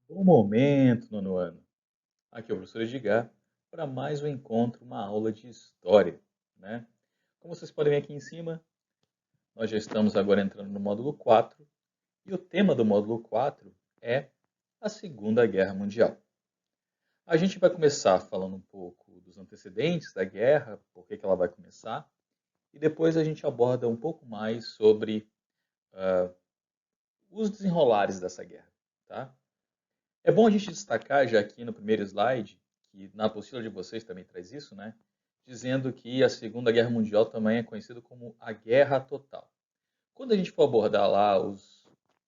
Bom momento, nono ano. Aqui é o professor Edgar para mais um encontro, uma aula de história, né? Como vocês podem ver aqui em cima, nós já estamos agora entrando no módulo 4 e o tema do módulo 4 é a Segunda Guerra Mundial. A gente vai começar falando um pouco dos antecedentes da guerra, por que ela vai começar, e depois a gente aborda um pouco mais sobre os desenrolares dessa guerra, tá? É bom a gente destacar já aqui no primeiro slide, que na apostila de vocês também traz isso, né? Dizendo que a Segunda Guerra Mundial também é conhecida como a Guerra Total. Quando a gente for abordar lá os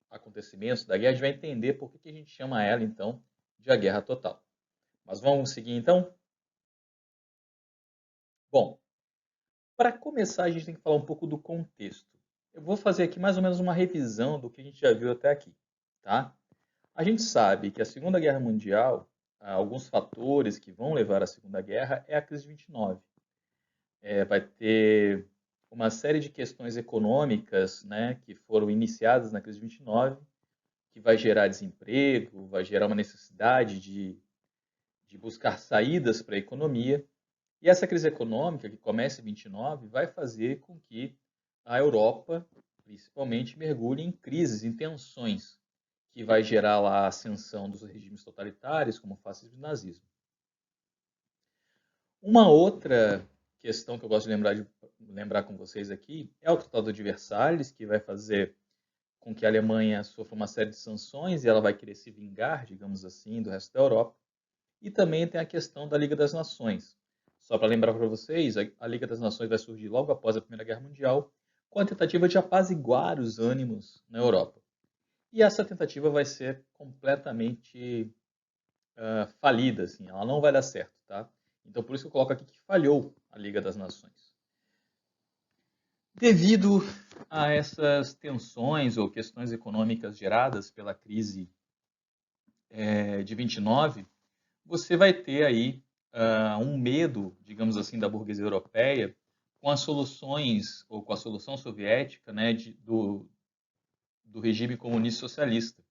acontecimentos da guerra, a gente vai entender por que a gente chama ela, então, de a Guerra Total. Mas vamos seguir, então? Bom, para começar, a gente tem que falar um pouco do contexto. Eu vou fazer aqui mais ou menos uma revisão do que a gente já viu até aqui, tá? A gente sabe que a Segunda Guerra Mundial, alguns fatores que vão levar à Segunda Guerra é a crise de 29. Vai ter uma série de questões econômicas, né, que foram iniciadas na crise de 29, que vai gerar desemprego, vai gerar uma necessidade de buscar saídas para a economia. E essa crise econômica, que começa em 29, vai fazer com que a Europa, principalmente, mergulhe em crises, em tensões, que vai gerar lá a ascensão dos regimes totalitários, como o fascismo e o nazismo. Uma outra questão que eu gosto de lembrar com vocês aqui é o Tratado de Versalhes, que vai fazer com que a Alemanha sofra uma série de sanções e ela vai querer se vingar, digamos assim, do resto da Europa. E também tem a questão da Liga das Nações. Só para lembrar para vocês, a Liga das Nações vai surgir logo após a Primeira Guerra Mundial, com a tentativa de apaziguar os ânimos na Europa. E essa tentativa vai ser completamente falida, assim, ela não vai dar certo, tá? Então por isso que eu coloco aqui que falhou a Liga das Nações. Devido a essas tensões ou questões econômicas geradas pela crise de 29, você vai ter aí um medo, digamos assim, da burguesia europeia com as soluções, ou com a solução soviética, né, do regime comunista socialista.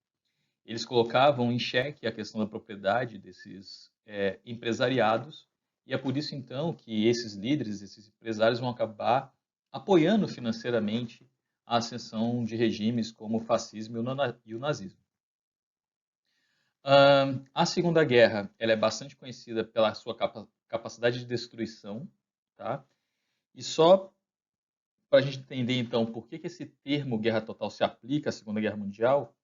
Eles colocavam em xeque a questão da propriedade desses empresariados, e é por isso, então, que esses líderes, esses empresários vão acabar apoiando financeiramente a ascensão de regimes como o fascismo e o nazismo. A Segunda Guerra ela é bastante conhecida pela sua capacidade de destruição, tá? E só para a gente entender então por que esse termo guerra total se aplica à Segunda Guerra Mundial,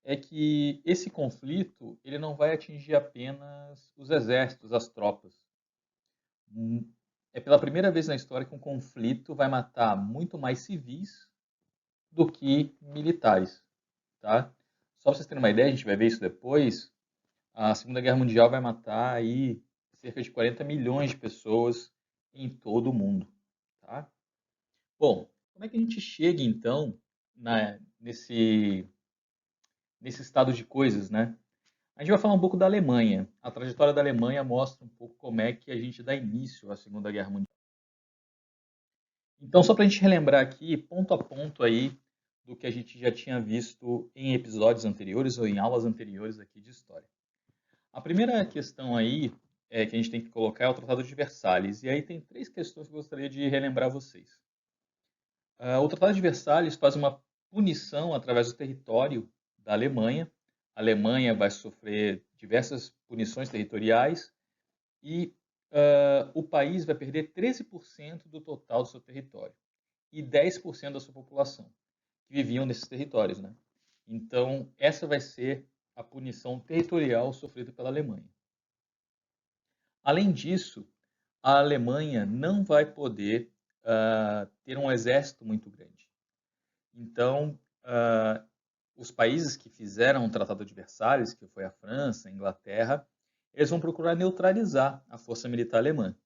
é que esse conflito ele não vai atingir apenas os exércitos, as tropas. É pela primeira vez na história que um conflito vai matar muito mais civis do que militares, tá? Só para vocês terem uma ideia, a gente vai ver isso depois. A Segunda Guerra Mundial vai matar aí cerca de 40 milhões de pessoas em todo o mundo, tá? Bom, como é que a gente chega então nesse estado de coisas, né? A gente vai falar um pouco da Alemanha. A trajetória da Alemanha mostra um pouco como é que a gente dá início à Segunda Guerra Mundial. Então, só para a gente relembrar aqui, ponto a ponto aí, do que a gente já tinha visto em episódios anteriores ou em aulas anteriores aqui de história. A primeira questão aí que a gente tem que colocar é o Tratado de Versalhes. E aí tem três questões que eu gostaria de relembrar vocês. O Tratado de Versalhes faz uma punição através do território da Alemanha. A Alemanha vai sofrer diversas punições territoriais e o país vai perder 13% do total do seu território e 10% da sua população que viviam nesses territórios, né? Então, essa vai ser a punição territorial sofrida pela Alemanha. Além disso, a Alemanha não vai poder ter um exército muito grande. Então, os países que fizeram o Tratado de Versalhes, que foi a França, a Inglaterra, eles vão procurar neutralizar a força militar alemã,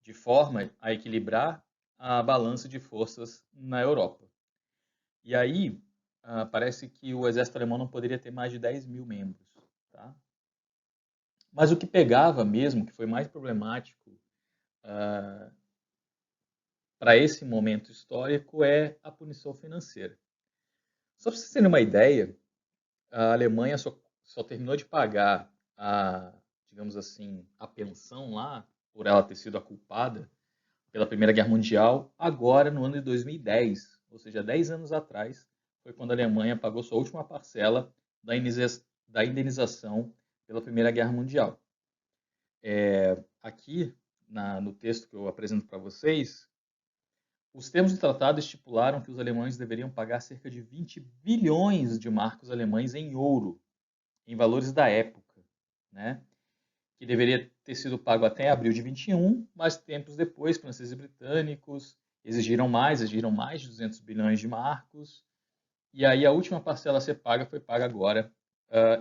de forma a equilibrar a balança de forças na Europa. E aí, parece que o exército alemão não poderia ter mais de 10 mil membros. Tá? Mas o que pegava mesmo, que foi mais problemático para esse momento histórico, é a punição financeira. Só para vocês terem uma ideia, a Alemanha só só terminou de pagar digamos assim, a pensão lá, por ela ter sido a culpada pela Primeira Guerra Mundial, agora no ano de 2010, ou seja, 10 anos atrás, foi quando a Alemanha pagou sua última parcela da indenização pela Primeira Guerra Mundial. Aqui, no texto que eu apresento para vocês, os termos do tratado estipularam que os alemães deveriam pagar cerca de 20 bilhões de marcos alemães em ouro, em valores da época, né? Que deveria ter sido pago até abril de 21, mas tempos depois, franceses e britânicos exigiram mais de 200 bilhões de marcos, e aí a última parcela a ser paga foi paga agora,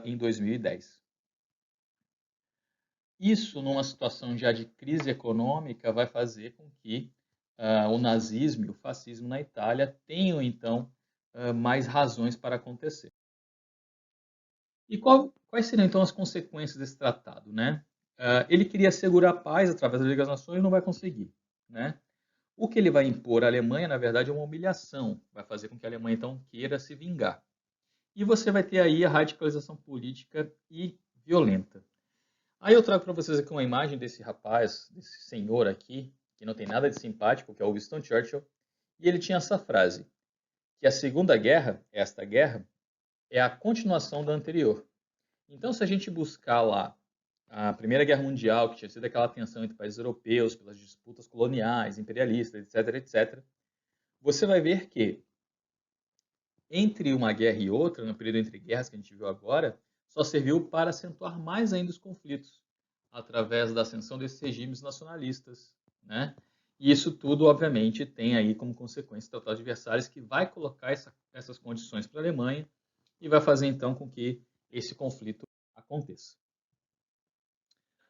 em 2010. Isso, numa situação já de crise econômica, vai fazer com que o nazismo e o fascismo na Itália tenham, então, mais razões para acontecer. E quais seriam, então, as consequências desse tratado, né? Ele queria assegurar a paz através da Liga das Nações e não vai conseguir, né? O que ele vai impor à Alemanha, na verdade, é uma humilhação. Vai fazer com que a Alemanha, então, queira se vingar. E você vai ter aí a radicalização política e violenta. Aí eu trago para vocês aqui uma imagem desse rapaz, desse senhor aqui, que não tem nada de simpático, que é o Winston Churchill, e ele tinha essa frase, que a Segunda Guerra, esta guerra, é a continuação da anterior. Então, se a gente buscar lá a Primeira Guerra Mundial, que tinha sido aquela tensão entre países europeus, pelas disputas coloniais, imperialistas, etc., etc., você vai ver que, entre uma guerra e outra, no período entre guerras que a gente viu agora, só serviu para acentuar mais ainda os conflitos, através da ascensão desses regimes nacionalistas, né? E isso tudo, obviamente, tem aí como consequência o Tratado de Versalhes, que vai colocar essas condições para a Alemanha e vai fazer, então, com que esse conflito aconteça.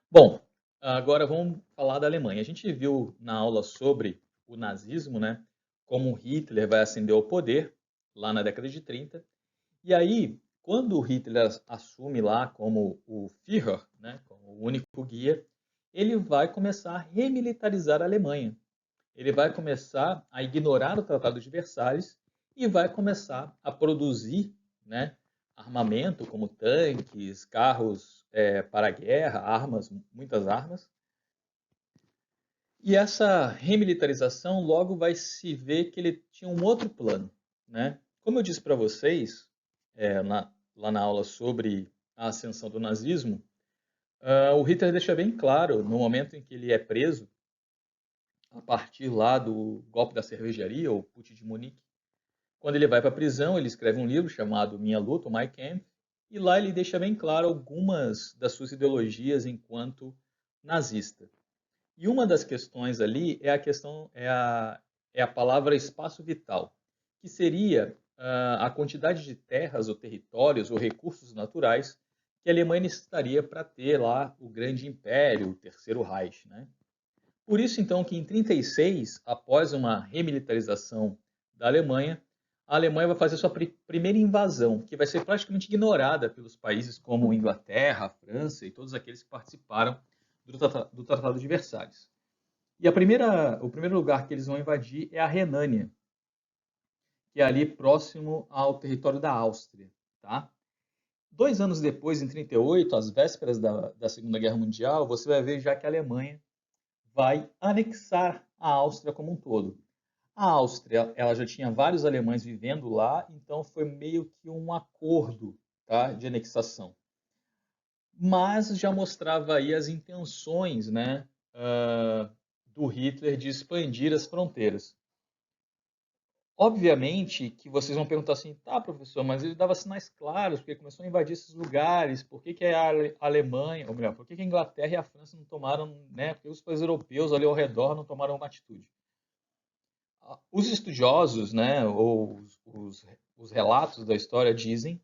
Bom, agora vamos falar da Alemanha. A gente viu na aula sobre o nazismo, né? Como Hitler vai ascender ao poder, lá na década de 30. E aí, quando o Hitler assume lá como o Führer, né, como o único guia, ele vai começar a remilitarizar a Alemanha. Ele vai começar a ignorar o Tratado de Versalhes e vai começar a produzir, né, armamento como tanques, carros para a guerra, armas, muitas armas. E essa remilitarização logo vai se ver que ele tinha um outro plano, né? Como eu disse para vocês, lá na aula sobre a ascensão do nazismo, o Hitler deixa bem claro, no momento em que ele é preso, a partir lá do golpe da cervejaria, ou Putsch de Munique, quando ele vai para a prisão, ele escreve um livro chamado Minha Luta, o Mein Kampf, e lá ele deixa bem claro algumas das suas ideologias enquanto nazista. E uma das questões ali é a palavra espaço vital, que seria a quantidade de terras ou territórios ou recursos naturais que a Alemanha necessitaria para ter lá o grande império, o Terceiro Reich, né? Por isso, então, que em 1936, após uma remilitarização da Alemanha, a Alemanha vai fazer sua primeira invasão, que vai ser praticamente ignorada pelos países como Inglaterra, França e todos aqueles que participaram do Tratado de Versalhes. E o primeiro lugar que eles vão invadir é a Renânia, que é ali próximo ao território da Áustria. Tá? 2 anos depois, em 1938, às vésperas da Segunda Guerra Mundial, você vai ver já que a Alemanha vai anexar a Áustria como um todo. A Áustria, ela já tinha vários alemães vivendo lá, então foi meio que um acordo, tá, de anexação. Mas já mostrava aí as intenções, né, do Hitler de expandir as fronteiras. Obviamente que vocês vão perguntar assim, tá, professor, mas ele dava sinais claros, porque começou a invadir esses lugares, por que a Alemanha, ou melhor, por que a Inglaterra e a França não tomaram, né, porque os países europeus ali ao redor não tomaram uma atitude? Os estudiosos, né, ou os relatos da história dizem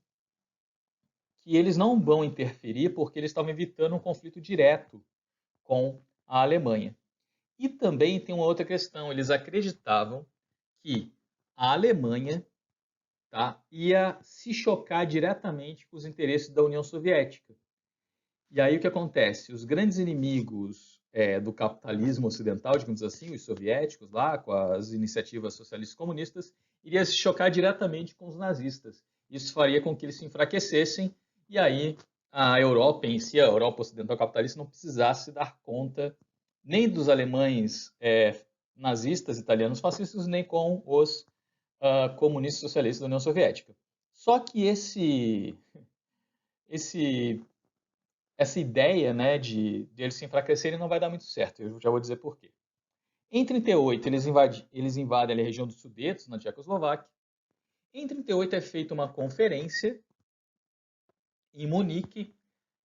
que eles não vão interferir porque eles estavam evitando um conflito direto com a Alemanha. E também tem uma outra questão, eles acreditavam que a Alemanha, tá, ia se chocar diretamente com os interesses da União Soviética. E aí o que acontece? Os grandes inimigos do capitalismo ocidental, digamos assim, os soviéticos lá, com as iniciativas socialistas comunistas, iriam se chocar diretamente com os nazistas. Isso faria com que eles se enfraquecessem e aí a Europa em si, a Europa ocidental capitalista, não precisasse dar conta nem dos alemães nazistas, italianos fascistas, nem com os comunistas socialistas da União Soviética. Só que esse, essa ideia, né, de eles se enfraquecerem não vai dar muito certo. Eu já vou dizer por quê. Em 38, eles invadem a região dos Sudetos, na Tchecoslováquia. Em 38 é feita uma conferência em Munique.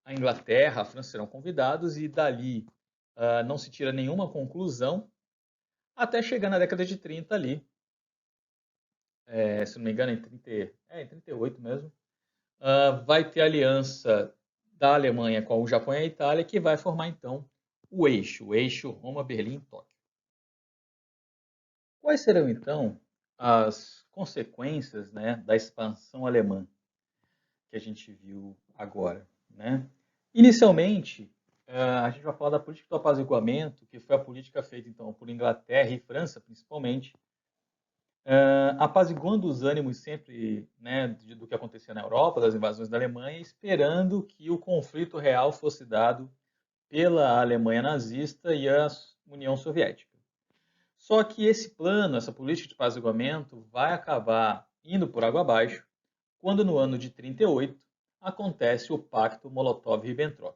A Inglaterra, a França serão convidados e dali não se tira nenhuma conclusão até chegar na década de 30 ali. Se não me engano, em 38 mesmo. Vai ter aliança da Alemanha com o Japão e a Itália, que vai formar então o eixo Roma, Berlim, Tóquio. Quais serão então as consequências, né, da expansão alemã que a gente viu agora, né? Inicialmente, a gente vai falar da política do apaziguamento, que foi a política feita então por Inglaterra e França, principalmente, apaziguando os ânimos sempre, né, do que acontecia na Europa, das invasões da Alemanha, esperando que o conflito real fosse dado pela Alemanha nazista e a União Soviética. Só que esse plano, essa política de apaziguamento, vai acabar indo por água abaixo, quando no ano de 38 acontece o Pacto Molotov-Ribbentrop.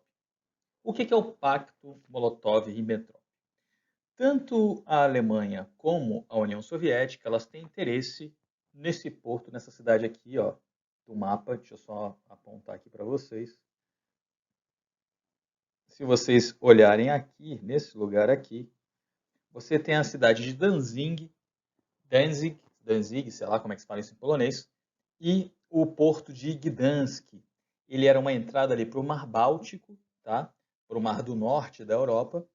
O que é o Pacto Molotov-Ribbentrop? Tanto a Alemanha como a União Soviética, elas têm interesse nesse porto, nessa cidade aqui, ó, do mapa. Deixa eu só apontar aqui para vocês. Se vocês olharem aqui, nesse lugar aqui, você tem a cidade de Danzig, sei lá como é que se fala isso em polonês, e o porto de Gdansk. Ele era uma entrada ali para o Mar Báltico, tá? Para o Mar do Norte da Europa.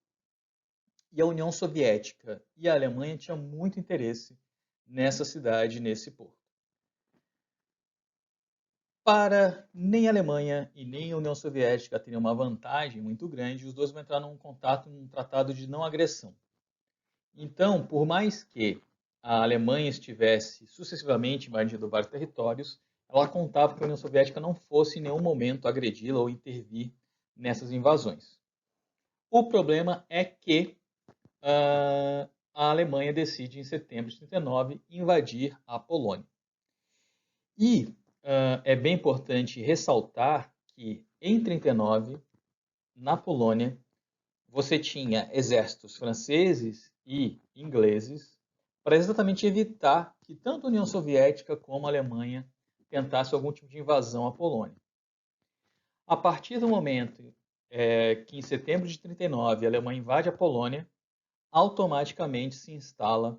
E a União Soviética e a Alemanha tinham muito interesse nessa cidade, nesse porto. Para nem a Alemanha e nem a União Soviética terem uma vantagem muito grande, os dois vão entrar num contato, num tratado de não agressão. Então, por mais que a Alemanha estivesse sucessivamente invadindo vários territórios, ela contava que a União Soviética não fosse em nenhum momento agredi-la ou intervir nessas invasões. O problema é que a Alemanha decide, em setembro de 39, invadir a Polônia. E é bem importante ressaltar que, em 39, na Polônia, você tinha exércitos franceses e ingleses para exatamente evitar que tanto a União Soviética como a Alemanha tentassem algum tipo de invasão à Polônia. A partir do momento que, em setembro de 39, a Alemanha invade a Polônia, automaticamente se instala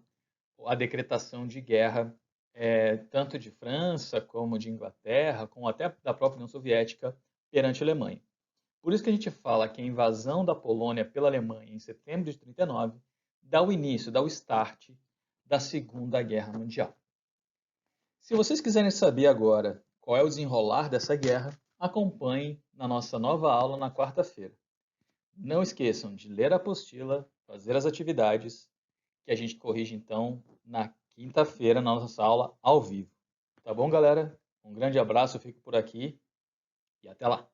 a decretação de guerra, tanto de França, como de Inglaterra, como até da própria União Soviética, perante a Alemanha. Por isso que a gente fala que a invasão da Polônia pela Alemanha em setembro de 39 dá o início, dá o start da Segunda Guerra Mundial. Se vocês quiserem saber agora qual é o desenrolar dessa guerra, acompanhem na nossa nova aula na quarta-feira. Não esqueçam de ler a apostila, fazer as atividades, que a gente corrige então na quinta-feira na nossa aula ao vivo. Tá bom, galera? Um grande abraço, eu fico por aqui e até lá!